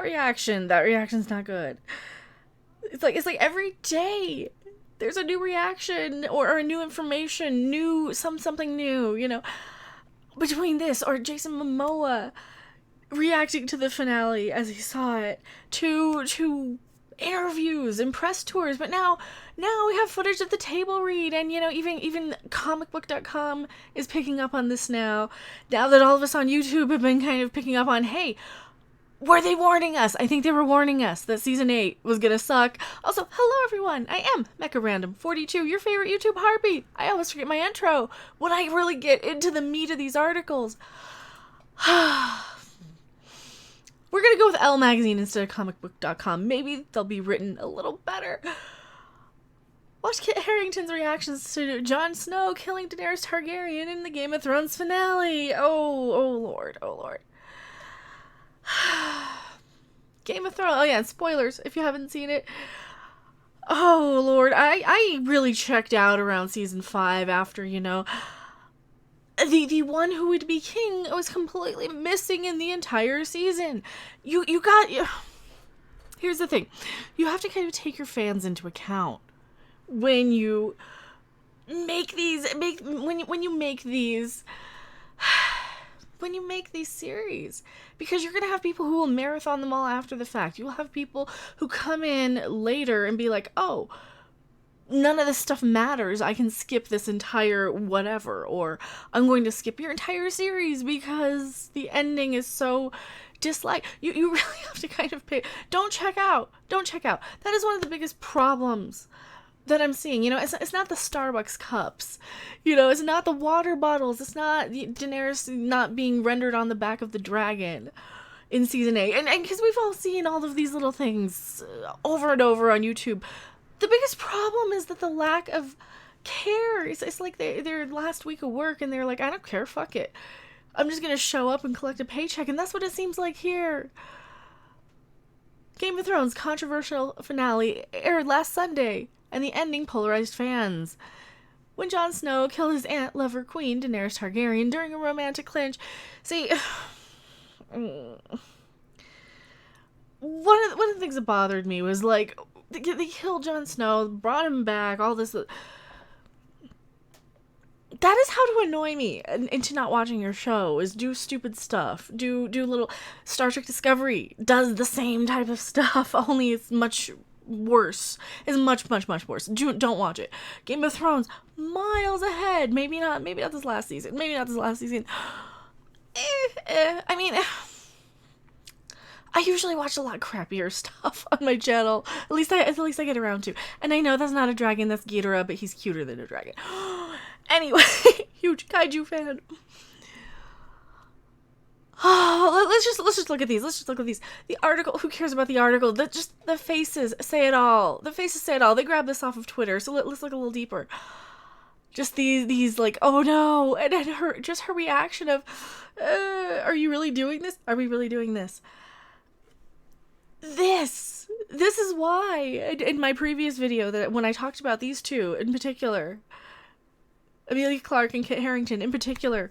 that reaction. That reaction's not good. It's like every day there's a new reaction or a new information, something new, you know, between this or Jason Momoa reacting to the finale as he saw it, to interviews and press tours. But now we have footage of the table read, and you know, even comicbook.com is picking up on this now that all of us on YouTube have been kind of picking up on, hey, were they warning us? I think they were warning us that season 8 was gonna suck. Also, hello everyone, I am Mecha Random 42, your favorite YouTube heartbeat. I always forget my intro when I really get into the meat of these articles. We're gonna go with Elle Magazine instead of comicbook.com. Maybe they'll be written a little better. Watch Kit Harington's reactions to Jon Snow killing Daenerys Targaryen in the Game of Thrones finale. Oh lord. Game of Thrones. Oh yeah, and spoilers if you haven't seen it. Oh lord, I really checked out around season 5 after, you know, the one who would be king was completely missing in the entire season. Here's the thing. You have to kind of take your fans into account when you make these series, because you're going to have people who will marathon them all after the fact. You'll have people who come in later and be like, oh, none of this stuff matters. I can skip this entire whatever, or I'm going to skip your entire series because the ending is so disliked. You really have to kind of pay. Don't check out. That is one of the biggest problems that I'm seeing. You know, it's not the Starbucks cups. You know, it's not the water bottles. It's not Daenerys not being rendered on the back of the dragon in season 8. And because we've all seen all of these little things over and over on YouTube. The biggest problem is that the lack of care. It's like they're last week of work and they're like, I don't care, fuck it. I'm just going to show up and collect a paycheck. And that's what it seems like here. Game of Thrones controversial finale aired last Sunday, and the ending polarized fans. When Jon Snow killed his aunt, lover, queen, Daenerys Targaryen during a romantic clinch. See, one of the things that bothered me was, like, they killed Jon Snow, brought him back, all this. That is how to annoy me into not watching your show, is do stupid stuff. Do little... Star Trek Discovery does the same type of stuff, only it's much worse. It's much worse. Don't watch it. Game of Thrones, miles ahead. Maybe not this last season. I mean... I usually watch a lot crappier stuff on my channel. At least I get around to. And I know that's not a dragon, that's Ghidorah, but he's cuter than a dragon. Anyway, huge kaiju fan. Oh, let's just look at these. The article, who cares about the article? The faces say it all. They grabbed this off of Twitter, so let's look a little deeper. Just these like, oh no, and her reaction of, are you really doing this? Are we really doing this? This is why in my previous video, that when I talked about these two in particular, Emilia Clarke and Kit Harington in particular,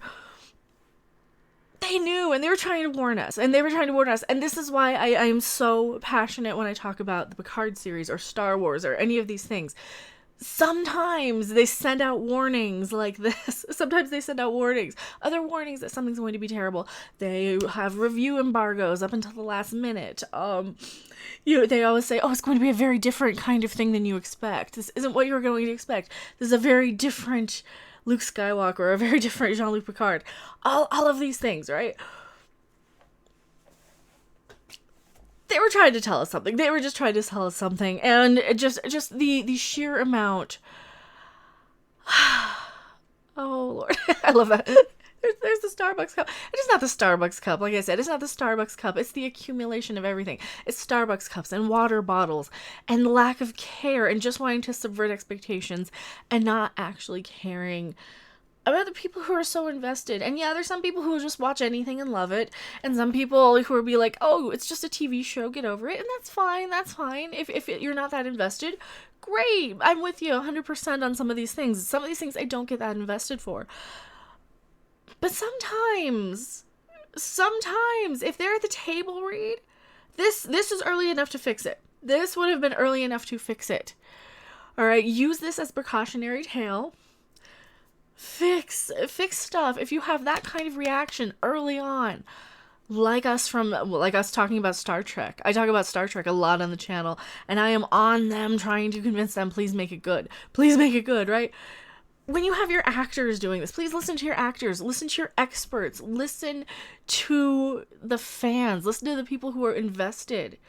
they knew, and they were trying to warn us, and this is why I am so passionate when I talk about the Picard series or Star Wars or any of these things. Sometimes they send out warnings like this. Sometimes they send out warnings. Other warnings that something's going to be terrible. They have review embargoes up until the last minute. They always say, oh, it's going to be a very different kind of thing than you expect. This isn't what you're going to expect. This is a very different Luke Skywalker, a very different Jean-Luc Picard. All of these things, right? They were trying to tell us something. And just the sheer amount. Oh, Lord. I love that. There's the Starbucks cup. It is not the Starbucks cup. Like I said, it's not the Starbucks cup. It's the accumulation of everything. It's Starbucks cups and water bottles and lack of care and just wanting to subvert expectations and not actually caring about the people who are so invested. And yeah, there's some people who will just watch anything and love it, and some people who will be like, oh, it's just a TV show, get over it, and that's fine. If you're not that invested, great, I'm with you 100% on some of these things. I don't get that invested for. But sometimes, if they're at the table read, This is early enough to fix it. This would have been early enough to fix it. All right, use this as precautionary tale. Fix stuff. If you have that kind of reaction early on, like us talking about Star Trek. I talk about Star Trek a lot on the channel, and I am on them trying to convince them, please make it good. Please make it good, right? When you have your actors doing this, please listen to your actors, listen to your experts, listen to the fans, listen to the people who are invested.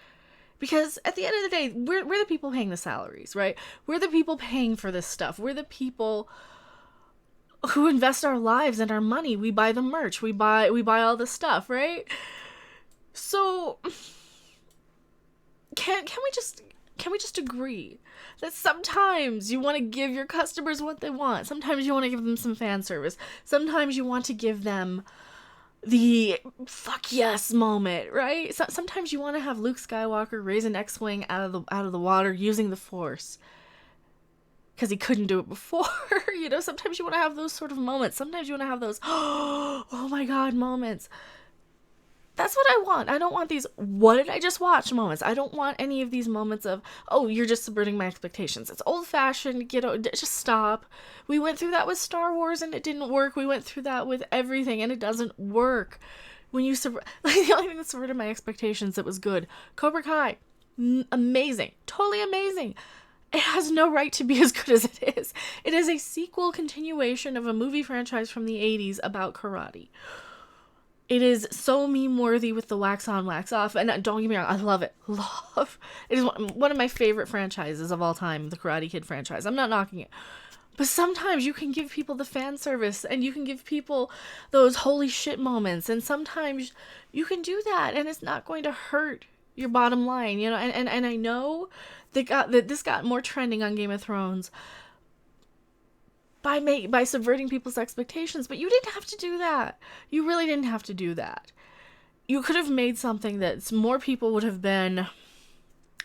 Because at the end of the day, we're the people paying the salaries, right? We're the people paying for this stuff. We're the people who invest our lives and our money. We buy the merch, we buy all the stuff, right? So can we just agree that sometimes you want to give your customers what they want. Sometimes you want to give them some fan service. Sometimes you want to give them the fuck yes moment, right? Sometimes you want to have Luke Skywalker raise an X-Wing out of the water using the Force because he couldn't do it before. Sometimes you want to have those sort of moments. Sometimes you want to have those oh my god moments. That's what I want. I don't want these what did I just watch moments. I don't want any of these moments of, oh, you're just subverting my expectations. It's old-fashioned. Just stop. We went through that with Star Wars and it didn't work. We went through that with everything and it doesn't work. When you the only thing that subverted my expectations that was good. Cobra Kai. Amazing. Totally amazing. It has no right to be as good as it is. It is a sequel continuation of a movie franchise from the 80s about karate. It is so meme-worthy with the wax on, wax off. And don't get me wrong, I love it. It is one of my favorite franchises of all time, the Karate Kid franchise. I'm not knocking it. But sometimes you can give people the fan service and you can give people those holy shit moments. And sometimes you can do that and it's not going to hurt your bottom line, And I know that this got more trending on Game of Thrones by subverting people's expectations, but you didn't have to do that. You really didn't have to do that. You could have made something that more people would have been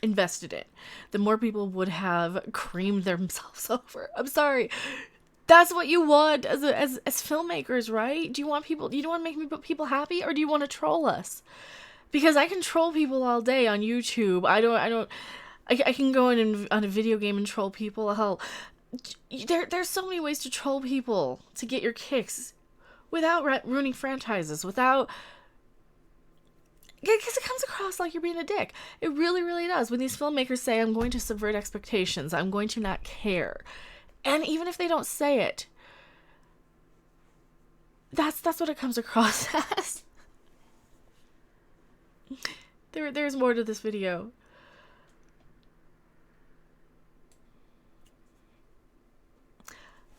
invested in. The more people would have creamed themselves over. I'm sorry. That's what you want as filmmakers, right? Do you want to make people happy, or do you want to troll us? Because I can troll people all day on YouTube. I can go in on a video game and troll people. Hell, there's so many ways to troll people to get your kicks without ruining franchises, because it comes across like you're being a dick. It really, really does. When these filmmakers say, I'm going to subvert expectations, I'm going to not care. And even if they don't say it, that's what it comes across as. There's more to this video.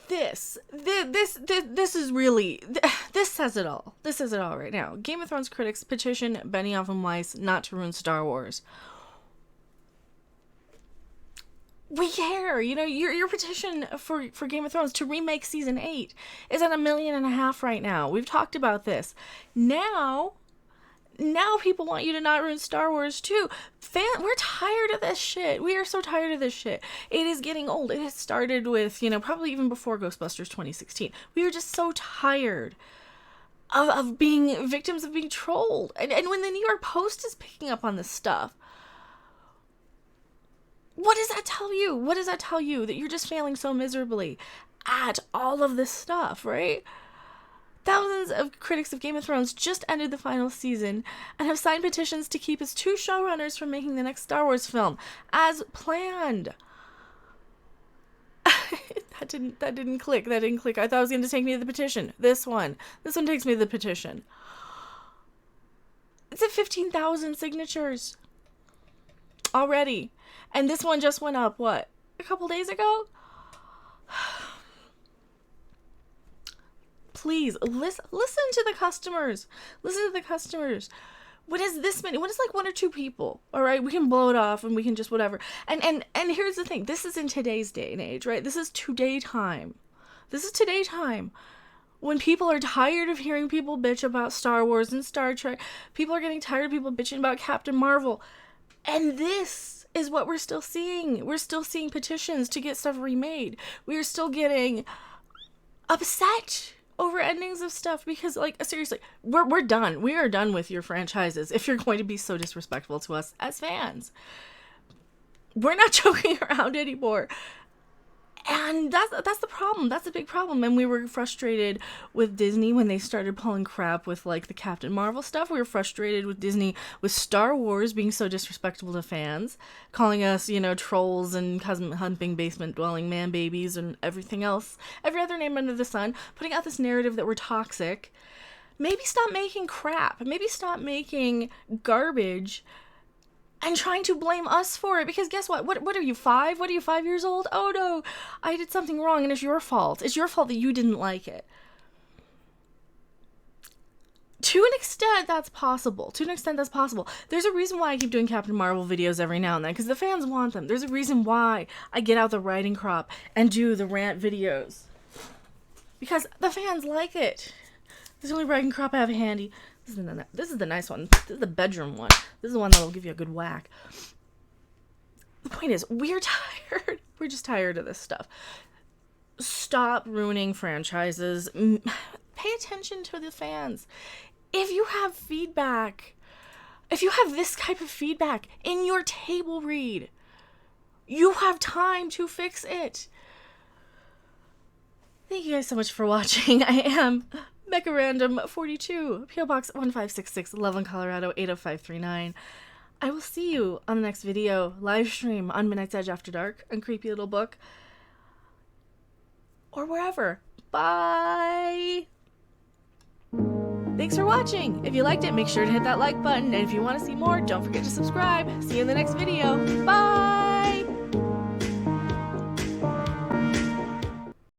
This is really, this says it all. This says it all right now. Game of Thrones critics petition Benioff and Weiss not to ruin Star Wars. We care, your petition for Game of Thrones to remake season 8 is at 1.5 million right now. We've talked about this. Now people want you to not ruin Star Wars too. We're tired of this shit. We are so tired of this shit. It is getting old. It has started with, probably even before Ghostbusters 2016. We are just so tired of being victims of being trolled. And when the New York Post is picking up on this stuff, what does that tell you? What does that tell you? That you're just failing so miserably at all of this stuff, right? Thousands of critics of Game of Thrones just ended the final season and have signed petitions to keep its 2 showrunners from making the next Star Wars film, as planned. That didn't click. I thought it was going to take me to the petition. This one takes me to the petition. It's at 15,000 signatures already. And this one just went up, what, a couple days ago? Please, listen to the customers. Listen to the customers. When is this many? When is like 1 or 2 people? All right, we can blow it off and we can just whatever. And here's the thing. This is in today's day and age, right? This is today time. When people are tired of hearing people bitch about Star Wars and Star Trek. People are getting tired of people bitching about Captain Marvel. And this is what we're still seeing. We're still seeing petitions to get stuff remade. We are still getting upset over endings of stuff, because, like, seriously, we're done. We are done with your franchises if you're going to be so disrespectful to us as fans. We're not joking around anymore. And that's the problem. That's a big problem. And we were frustrated with Disney when they started pulling crap with, like, the Captain Marvel stuff. We were frustrated with Disney with Star Wars being so disrespectful to fans, calling us, you know, trolls and cousin-humping, basement-dwelling man-babies and everything else, every other name under the sun, putting out this narrative that we're toxic. Maybe stop making crap. Maybe stop making garbage and trying to blame us for it, because guess what? What are you, 5? What are you, 5 years old? Oh no, I did something wrong and it's your fault. It's your fault that you didn't like it. To an extent, that's possible. There's a reason why I keep doing Captain Marvel videos every now and then, because the fans want them. There's a reason why I get out the writing crop and do the rant videos, because the fans like it. This is the only writing crop I have handy. This is the nice one. This is the bedroom one. This is the one that'll give you a good whack. The point is, we're tired. We're just tired of this stuff. Stop ruining franchises. Pay attention to the fans. If you have feedback, if you have this type of feedback in your table read, you have time to fix it. Thank you guys so much for watching. I am Mecha Random 42, P.O. Box 1566, Loveland, Colorado 80539. I will see you on the next video, live stream on Midnight's Edge After Dark, on Creepy Little Book, or wherever. Bye! Thanks for watching. If you liked it, make sure to hit that like button, and if you want to see more, don't forget to subscribe. See you in the next video. Bye!